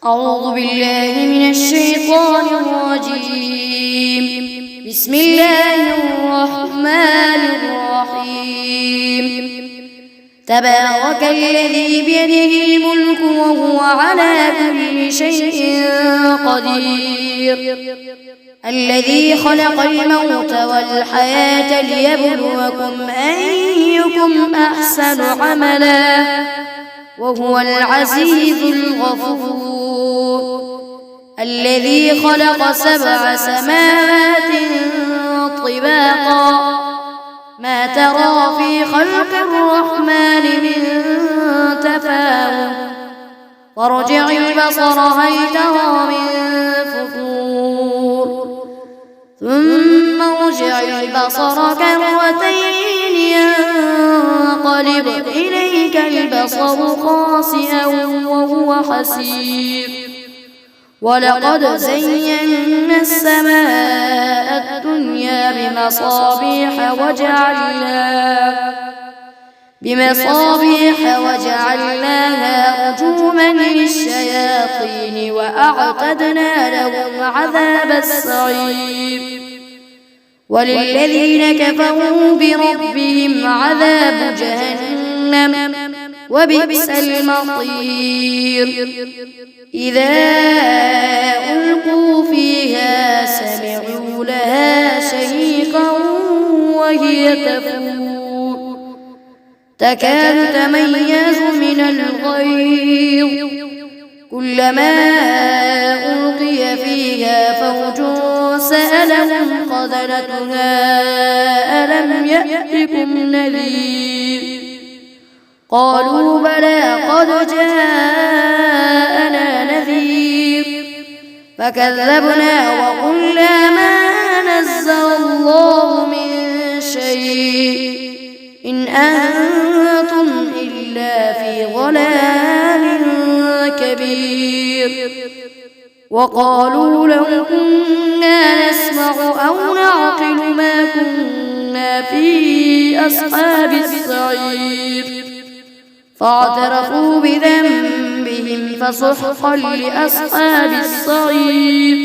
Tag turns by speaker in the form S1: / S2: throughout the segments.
S1: أعوذ بالله من الشيطان الرجيم. بسم الله الرحمن الرحيم. تبارك الذي بيده الملك وهو على كل شيء قدير، الذي خلق الموت والحياة ليبلوكم أيكم أحسن عملا وهو العزيز الغفور، الذي خلق 7 سماوات طباقا ما ترى في خلق الرحمن من تفاوت، وارجع البصر هل ترى من فطور، ثم ارجع البصر كرتين ينقلب إليك البصر خاسئا وهو حسير، ولقد زينا السماء الدنيا بمصابيح وجعلناها رجوما للشياطين وأعتدنا لهم عذاب السعير، وللذين كفروا بربهم عذاب جهنم وبئس المصير. إذا ألقوا فيها سمعوا لها شهيقا وهي تفور تكاد تميز من الغيظ، كلما ألقي فيها فوج سألهم خزنتها ألم يأتكم نذير، قالوا بلى قد جاءنا نذير، فكذبنا وقلنا ما نزل الله من شيء إن أنتم إلا في ضلال كبير. وقالوا لو كنا نسمع أو نعقل ما كنا في أصحاب السعير، فاعترفوا بذنبهم فسحقا لأصحاب السعير.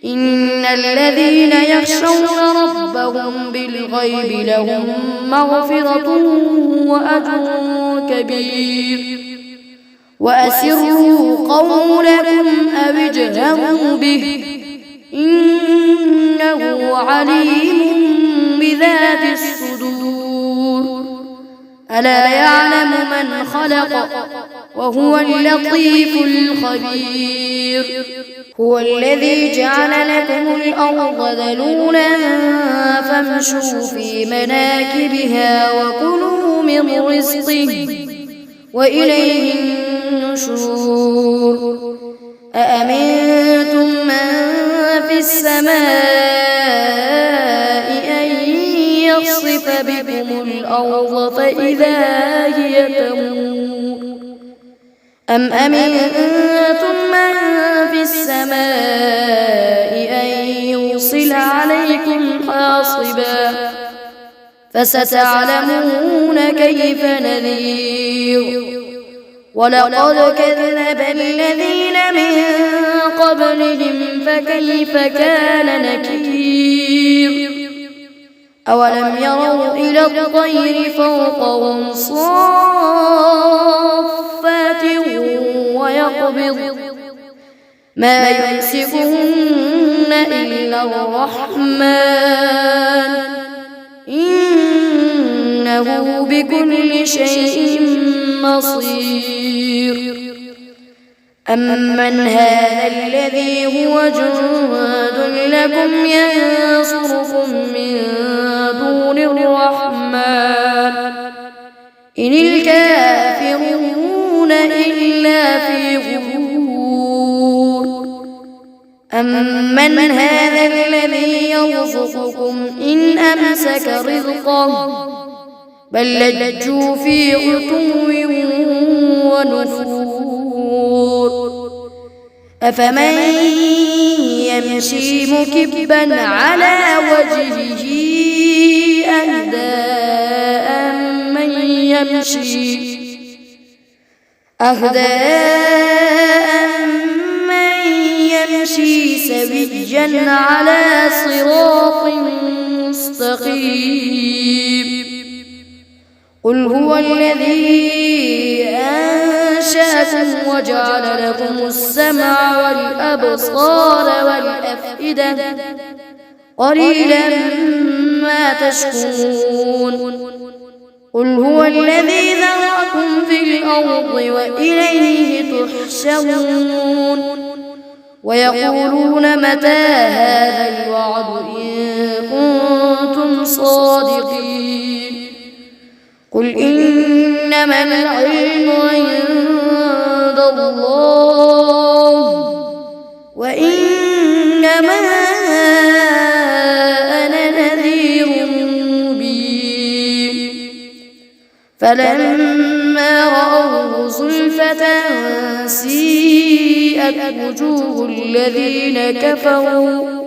S1: إن الذين يخشون ربهم بالغيب لهم مغفرة وأجر كبير. وأسروا قولكم أو اجهروا به إنه عليم بذات الصدور، ألا يعلم من خلق وهو اللطيف الخبير. هو الذي جعل لكم الأرض ذلولا فامشوا في مناكبها وكلوا من رزقه وإليه النشور. أأمنتم من في السماء أن يخسف بكم الأرض فإذا هي تمور، أم أمنتم من في السماء أن يرسل عليكم حاصبا فستعلمون كيف نذير. ولقد كذب الذين من قبلهم فكيف كان نكير. أولم يروا إلى الطير فوقهم صافات ويقبض ما يمسكهن إلا الرحمن إنه بكل شيء مصير. أمن هذا الذي هو جند لكم ينصركم من دون الرحمن إن الكافرون إلا في غرور. أمن هذا الذي يرزقكم إن أمسك رزقه بل لجوا في عتو ونفور. أفمن يمشي مكبا على وجهه أهدى أمن يمشي سويا على صراط مستقيم. قل هو الذي أنشأكم وجعل لكم السمع والأبصار والأفئدة قليلا ما تشكرون. قل هو الذي ذرأكم في الأرض وإليه تحشرون. ويقولون متى هذا الوعد إن كنتم صادقين. قل إنما العلم عند الله وإنما أنا نذير مبين. فلما رأوه زلفة سيئت وجوه الذين كفروا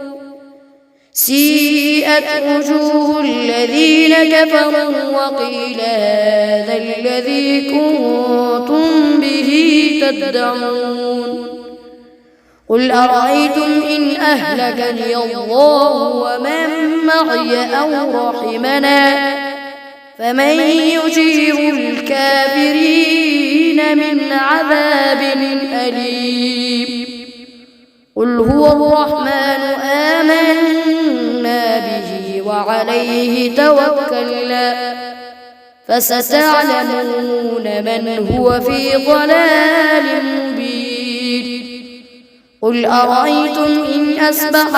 S1: وقيل هذا الذي كنتم به تدعون. قل أرأيتم إن أهلكني الله ومن معي أو رحمنا فمن يجير الكافرين من عذاب أليم. قل هو الرحمن آمنا به وعليه توكلنا فستعلمون من هو في ضلال مبين. قل أرأيتم إن أصبح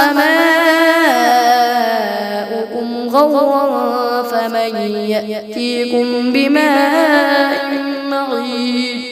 S1: ماؤكم غورا فمن يأتيكم بماء معين.